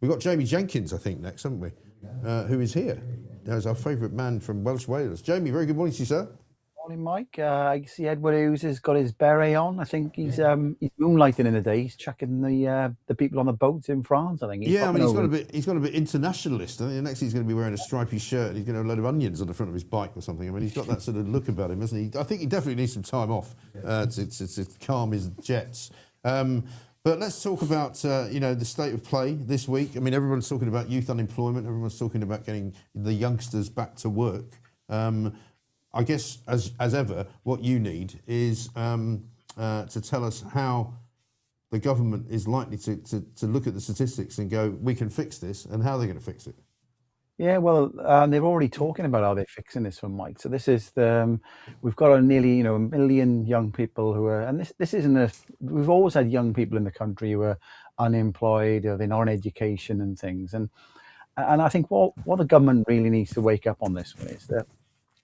We've got Jamie Jenkins, I think, next, haven't we? Who is here. There's our favourite man from Welsh Wales. Jamie, very good morning to you, sir. Morning, Mike. I see Edward Hughes has got his beret on. I think he's moonlighting in the day. He's chucking the people on the boats in France. I think he's Yeah, I mean, popping over. he's got a bit internationalist. I think next he's going to be wearing a stripy shirt and he's going to have a load of onions on the front of his bike or something. I mean, he's got that sort of look about him, hasn't he? I think he definitely needs some time off to calm his jets. But let's talk about the state of play this week. I mean, everyone's talking about youth unemployment. Everyone's talking about getting the youngsters back to work. I guess, as ever, what you need is to tell us how the government is likely to look at the statistics and go, we can fix this, and how they're going to fix it. Yeah, well, they're already talking about how they're fixing this one, Mike. So this is we've got nearly a million young people who are, and this isn't we've always had young people in the country who are unemployed or they're not in education and things, and I think what the government really needs to wake up on this one is that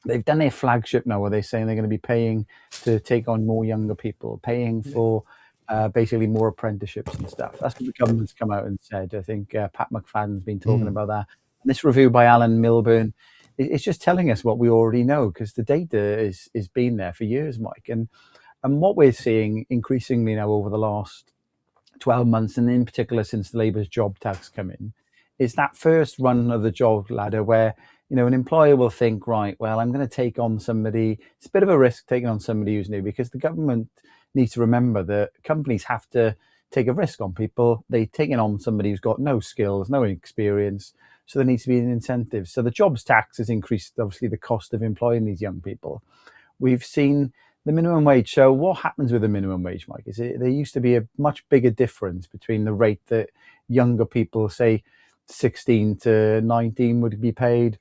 they've done their flagship now where they're saying they're going to be paying to take on more younger people, paying for basically more apprenticeships and stuff. That's what the government's come out and said. I think Pat McFadden's been talking about that. And this review by Alan Milburn, it's just telling us what we already know because the data is been there for years, Mike. And what we're seeing increasingly now over the last 12 months, and in particular since the Labour's job tax come in, is that first run of the job ladder where an employer will think, right, well, I'm going to take on somebody. It's a bit of a risk taking on somebody who's new because the government needs to remember that companies have to take a risk on people. They're taking on somebody who's got no skills, no experience. So there needs to be an incentive. So the jobs tax has increased, obviously, the cost of employing these young people. We've seen the minimum wage. So what happens with the minimum wage, Mike, is there used to be a much bigger difference between the rate that younger people, say 16 to 19, would be paid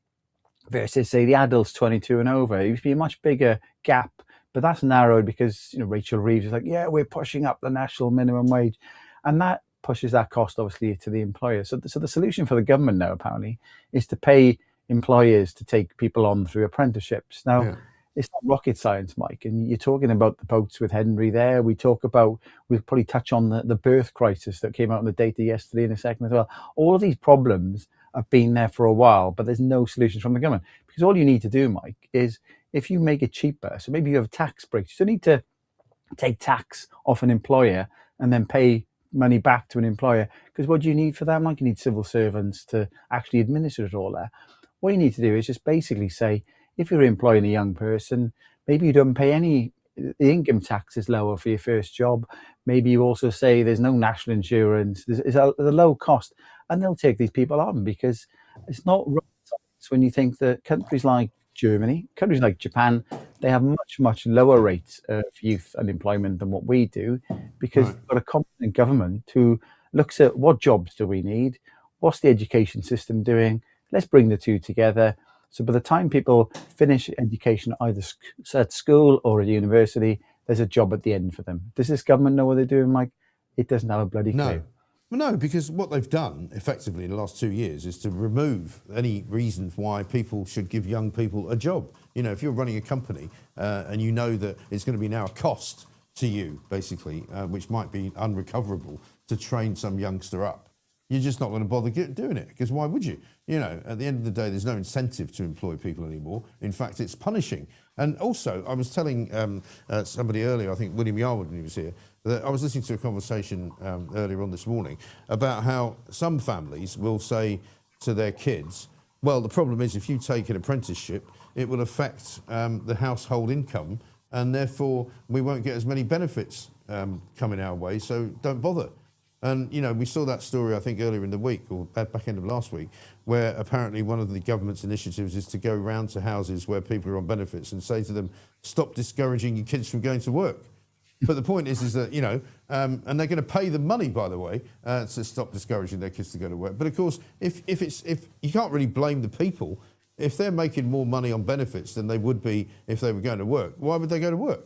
versus, say, the adults 22 and over. It used to be a much bigger gap, but that's narrowed because Rachel Reeves is like, yeah, we're pushing up the national minimum wage, and that pushes that cost obviously to the employer. So the solution for the government now apparently is to pay employers to take people on through apprenticeships. Now, It's not rocket science, Mike, and you're talking about the boats with Henry there. We'll probably touch on the birth crisis that came out in the data yesterday in a second as well. All of these problems have been there for a while, but there's no solutions from the government because all you need to do, Mike, is if you make it cheaper, so maybe you have tax breaks, you don't need to take tax off an employer and then pay money back to an employer, because what do you need for that, Mike? You need civil servants to actually administer it all there. What you need to do is just basically say, if you're employing a young person, maybe you don't pay any, the income tax is lower for your first job. Maybe you also say there's no national insurance, it's a low cost, and they'll take these people on because it's not rocket science when you think that countries like Germany, countries like Japan, they have much, much lower rates of youth unemployment than what we do because we've got a competent government who looks at what jobs do we need, what's the education system doing, let's bring the two together. So by the time people finish education either at school or at university, there's a job at the end for them. Does this government know what they're doing, Mike? It doesn't have a bloody clue. No. Well, no, because what they've done effectively in the last 2 years is to remove any reasons why people should give young people a job. If you're running a company and you know that it's going to be now a cost to you, basically, which might be unrecoverable to train some youngster up, you're just not going to bother doing it because why would you? At the end of the day, there's no incentive to employ people anymore. In fact, it's punishing. And also, I was telling somebody earlier, I think William Yarwood when he was here, that I was listening to a conversation earlier on this morning about how some families will say to their kids, well, the problem is if you take an apprenticeship, it will affect the household income and therefore we won't get as many benefits coming our way, so don't bother. And, we saw that story, I think, earlier in the week or back end of last week, where apparently one of the government's initiatives is to go round to houses where people are on benefits and say to them, stop discouraging your kids from going to work. But the point is that, and they're going to pay them money, by the way, to stop discouraging their kids to go to work. But of course, if you can't really blame the people, if they're making more money on benefits than they would be if they were going to work, why would they go to work?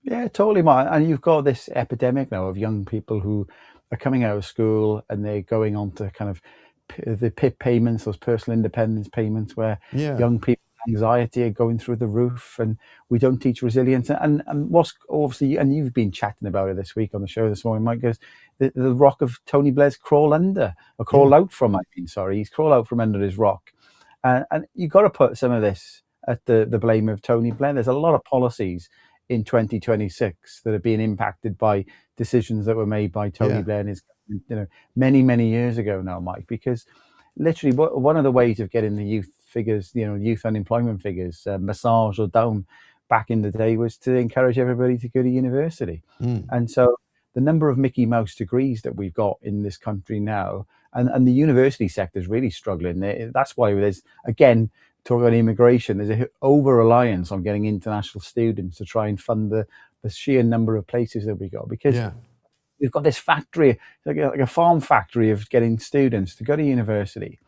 Yeah, totally, Mark. And you've got this epidemic now of young people who are coming out of school and they're going on to kind of the PIP payments, those personal independence payments, where young people's anxiety are going through the roof, and we don't teach resilience. And what's obviously, and you've been chatting about it this week on the show this morning, Mike, because the rock of Tony Blair's crawl under, or crawl out from, sorry. He's crawled out from under his rock. And you've got to put some of this at the blame of Tony Blair. There's a lot of policies in 2026 that are being impacted by decisions that were made by Tony Blair and his government, many years ago now, Mike, because literally one of the ways of getting the youth figures, youth unemployment figures, massaged or down back in the day was to encourage everybody to go to university. And so the number of Mickey Mouse degrees that we've got in this country now, and the university sector is really struggling. That's why there's, again, talking about immigration, there's an over-reliance on getting international students to try and fund the sheer number of places that we got. Because we've got this factory, like a farm factory of getting students to go to university,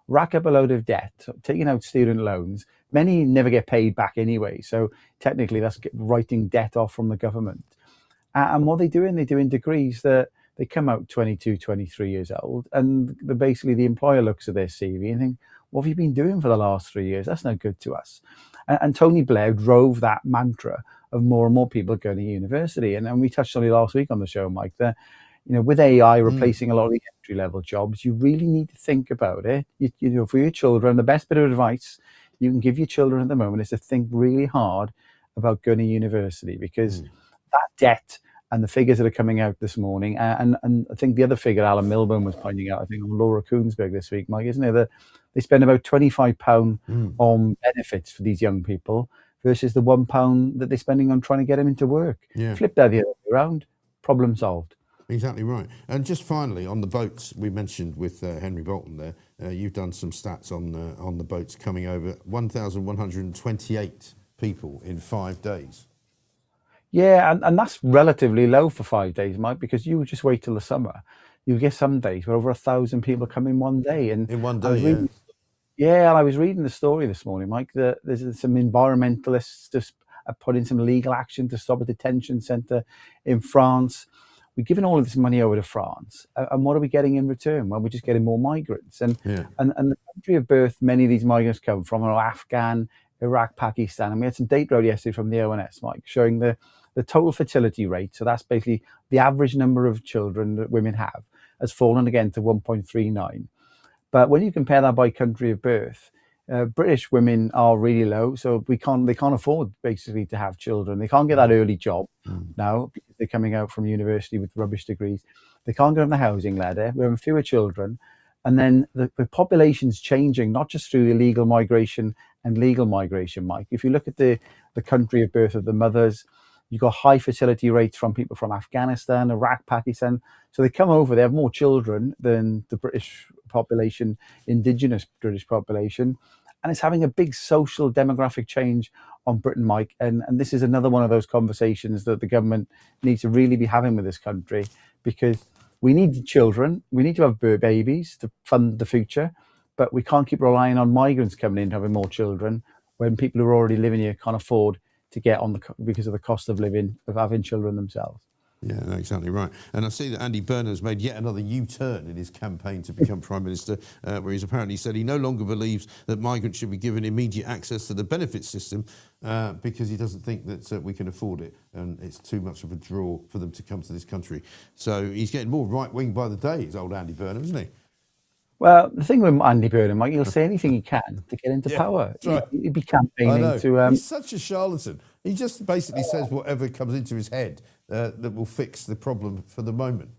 rack up a load of debt, taking out student loans. Many never get paid back anyway. So technically that's writing debt off from the government. And what they're doing degrees that they come out 22, 23 years old, and basically the employer looks at their CV and think, what have you been doing for the last 3 years? That's no good to us. And Tony Blair drove that mantra of more and more people going to university. And we touched on it last week on the show, Mike, that, with AI replacing a lot of the entry level jobs, you really need to think about it. For your children, the best bit of advice you can give your children at the moment is to think really hard about going to university, because that debt and the figures that are coming out this morning, and I think the other figure Alan Milburn was pointing out, I think on Laura Koonsberg this week, Mike, isn't it, that they spend about £25 on benefits for these young people versus the £1 that they're spending on trying to get them into work. Flip that the other way around, problem solved. Exactly right. And just finally, on the boats, we mentioned with Henry Bolton there, you've done some stats on the boats coming over, 1,128 people in 5 days. Yeah, and that's relatively low for 5 days, Mike, because you just wait till the summer. You get some days where over 1,000 people come in one day. And in one day, and I was reading the story this morning, Mike, that there's some environmentalists just put in some legal action to stop a detention centre in France. We're giving all of this money over to France, and what are we getting in return? Well, we're just getting more migrants. And the country of birth many of these migrants come from are Afghan, Iraq, Pakistan. And we had some data out yesterday from the ONS, Mike, showing the total fertility rate. So that's basically the average number of children that women have has fallen again to 1.39. But when you compare that by country of birth, British women are really low. So they can't afford basically to have children. They can't get that early job now because they're coming out from university with rubbish degrees. They can't get on the housing ladder. We're having fewer children. And then the population's changing, not just through illegal migration and legal migration, Mike. If you look at the country of birth of the mothers, you've got high fertility rates from people from Afghanistan, Iraq, Pakistan. So they come over, they have more children than the British population, indigenous British population. And it's having a big social demographic change on Britain, Mike. And this is another one of those conversations that the government needs to really be having with this country, because we need children, we need to have babies to fund the future, but we can't keep relying on migrants coming in having more children when people who are already living here can't afford to get on because of the cost of living, of having children themselves. Yeah, no, exactly right. And I see that Andy Burnham's made yet another U-turn in his campaign to become Prime Minister, where he's apparently said he no longer believes that migrants should be given immediate access to the benefit system because he doesn't think that we can afford it and it's too much of a draw for them to come to this country. So he's getting more right-wing by the day, is old Andy Burnham, isn't he? Well, the thing with Andy Burnham, Mike, he'll say anything he can to get into power. Right. He'd be campaigning to... He's such a charlatan. He just basically says whatever comes into his head that will fix the problem for the moment.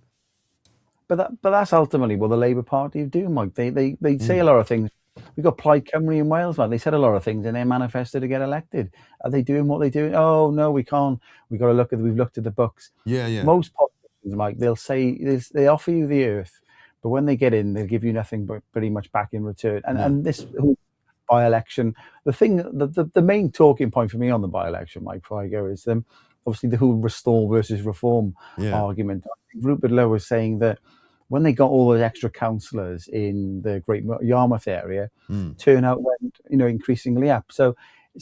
But that's ultimately what the Labour Party do, Mike. They say a lot of things. We've got Plaid Cymru in Wales, man. They said a lot of things in their manifesto to get elected. Are they doing what they do? Oh, no, we can't. We've looked at the books. Yeah. Most politicians, Mike, they'll say they offer you the earth, but when they get in, they'll give you nothing but pretty much back in return. And this by-election, the main talking point for me on the by-election, Mike, before I go, is obviously the whole restore versus reform argument. I think Rupert Lowe was saying that when they got all those extra councillors in the Great Yarmouth area, turnout went, increasingly up. So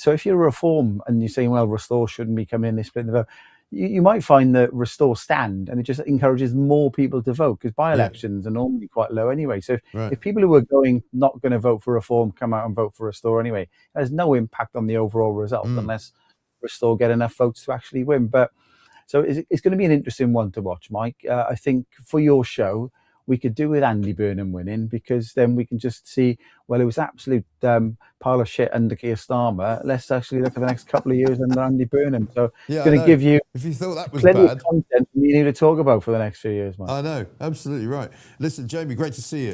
if you're a reform and you're saying, well, restore shouldn't be coming in, they split the vote, you might find that restore stand, and it just encourages more people to vote, because by-elections are normally quite low anyway. So if people who are not going to vote for reform come out and vote for restore anyway, there's no impact on the overall result unless restore get enough votes to actually win. But So it's going to be an interesting one to watch, Mike. I think for your show, we could do with Andy Burnham winning, because then we can just see, well, it was absolute pile of shit under Keir Starmer. Let's actually look at the next couple of years under Andy Burnham. So Yeah, it's going to give you if you thought that was plenty bad, of content for you to talk about for the next few years, Mike. I know, absolutely right. Listen, Jamie, great to see you.